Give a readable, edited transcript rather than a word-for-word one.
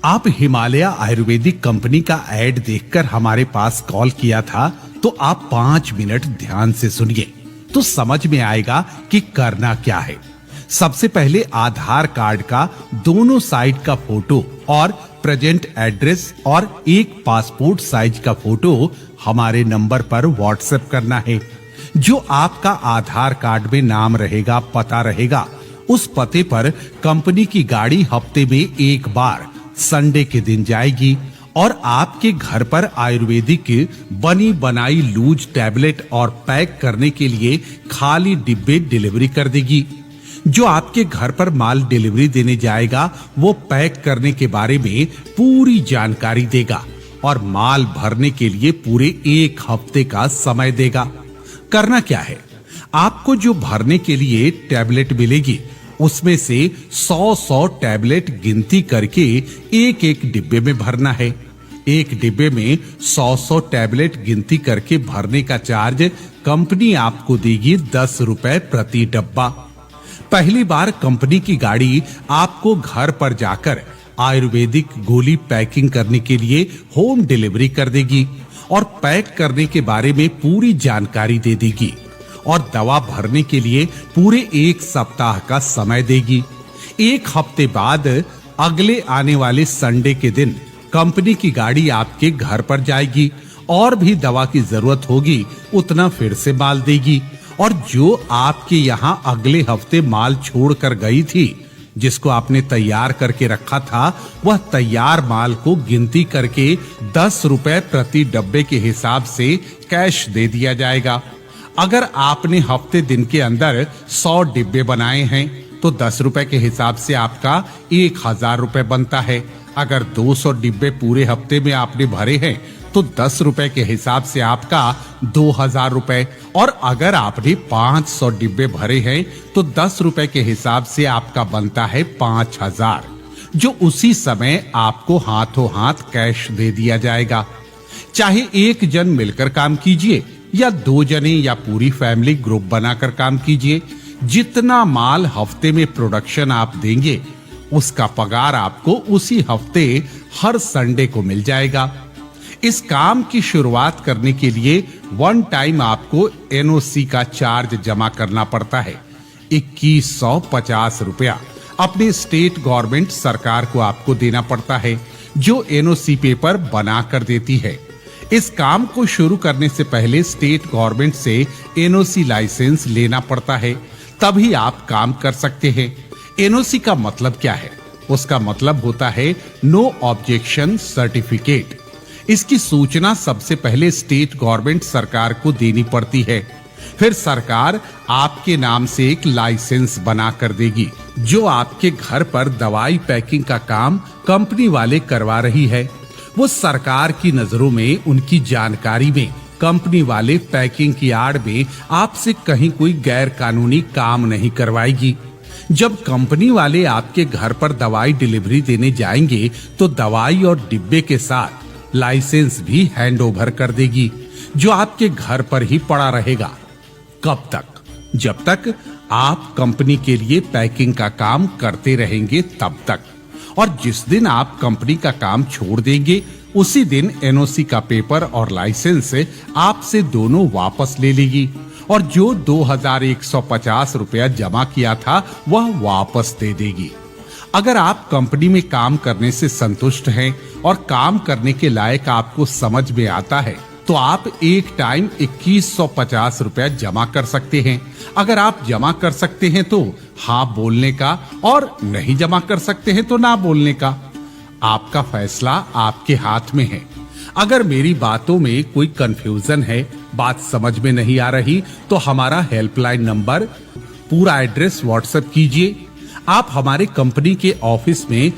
आप हिमालय आयुर्वेदिक कंपनी का ऐड देखकर हमारे पास कॉल किया था, तो आप 5 मिनट ध्यान से सुनिए तो समझ में आएगा कि करना क्या है। सबसे पहले आधार कार्ड का दोनों साइड का फोटो और प्रेजेंट एड्रेस और एक पासपोर्ट साइज का फोटो हमारे नंबर पर व्हाट्सएप करना है। जो आपका आधार कार्ड में नाम रहेगा, पता रहेगा, उस पते पर कंपनी की गाड़ी हफ्ते में एक बार संडे के दिन जाएगी और आपके घर पर आयुर्वेदिक बनी बनाई लूज टैबलेट और पैक करने के लिए खाली डिब्बे डिलीवरी कर देगी। जो आपके घर पर माल डिलीवरी देने जाएगा वो पैक करने के बारे में पूरी जानकारी देगा और माल भरने के लिए पूरे 1 हफ्ते का समय देगा। करना क्या है, आपको जो भरने के लिए टैबलेट मिलेगी उसमें से 100 टैबलेट गिनती करके एक डिब्बे में भरना है। एक डिब्बे में 100 टैबलेट गिनती करके भरने का चार्ज कंपनी आपको देगी 10 रुपए प्रति डब्बा। पहली बार कंपनी की गाड़ी आपको घर पर जाकर आयुर्वेदिक गोली पैकिंग करने के लिए होम डिलीवरी कर देगी और पैक करने के बारे में पूरी जानकारी दे देगी और दवा भरने के लिए पूरे 1 सप्ताह का समय देगी। 1 हफ्ते बाद अगले आने वाले संडे के दिन कंपनी की गाड़ी आपके घर पर जाएगी और भी दवा की जरूरत होगी उतना फिर से माल देगी और जो आपके यहाँ अगले हफ्ते माल छोड़ कर गई थी, जिसको आपने तैयार करके रखा था, वह तैयार माल को गिनती करके 10 रुपए प्रति डब्बे के हिसाब से कैश दे दिया जाएगा। अगर आपने हफ्ते दिन के अंदर 100 डिब्बे बनाए हैं तो 10 रुपए के हिसाब से आपका 1000 रुपए बनता है। अगर 200 डिब्बे पूरे हफ्ते में आपने भरे हैं तो 10 रुपए के हिसाब से आपका 2000 रुपए और अगर आपने 500 डिब्बे भरे हैं तो 10 रुपए के हिसाब से आपका बनता है 5000, जो उसी समय आपको हाथों हाथ कैश दे दिया जाएगा। चाहे एक जन मिलकर काम कीजिए या 2 जने या पूरी फैमिली ग्रुप बनाकर काम कीजिए, जितना माल हफ्ते में प्रोडक्शन आप देंगे उसका पगार आपको उसी हफ्ते हर संडे को मिल जाएगा। इस काम की शुरुआत करने के लिए 1 टाइम आपको एनओसी का चार्ज जमा करना पड़ता है 2150 रुपया। अपने स्टेट गवर्नमेंट सरकार को आपको देना पड़ता है जो एनओसी पेपर बना कर देती है। इस काम को शुरू करने से पहले स्टेट गवर्नमेंट से एनओसी लाइसेंस लेना पड़ता है, तभी आप काम कर सकते हैं। एनओसी का मतलब क्या है? उसका मतलब होता है नो ऑब्जेक्शन सर्टिफिकेट। इसकी सूचना सबसे पहले स्टेट गवर्नमेंट सरकार को देनी पड़ती है, फिर सरकार आपके नाम से एक लाइसेंस बना कर देगी जो आपके घर पर दवाई पैकिंग का काम कंपनी वाले करवा रही है। वो सरकार की नजरों में, उनकी जानकारी में कंपनी वाले पैकिंग की आड़ में आपसे कहीं कोई गैर कानूनी काम नहीं करवाएगी। जब कंपनी वाले आपके घर पर दवाई डिलीवरी देने जाएंगे तो दवाई और डिब्बे के साथ लाइसेंस भी हैंड ओवर कर देगी जो आपके घर पर ही पड़ा रहेगा। कब तक? जब तक आप कंपनी के लिए पैकिंग का काम करते रहेंगे तब तक। और जिस दिन आप कंपनी का काम छोड़ देंगे उसी दिन एनओसी का पेपर और लाइसेंस आपसे दोनों वापस ले लेगी और जो 2150 रुपया जमा किया था वह वापस दे देगी। अगर आप कंपनी में काम करने से संतुष्ट हैं और काम करने के लायक आपको समझ में आता है तो आप एक टाइम 2150 रुपया जमा कर सकते हैं। अगर आप जमा कर सकते हैं तो हाँ बोलने का और नहीं जमा कर सकते हैं तो ना बोलने का। आपका फैसला आपके हाथ में है। अगर मेरी बातों में कोई कंफ्यूजन है, बात समझ में नहीं आ रही, तो हमारा हेल्पलाइन नंबर, पूरा एड्रेस व्हाट्सएप कीजिए। आप हमारे कंपनी के ऑफिस में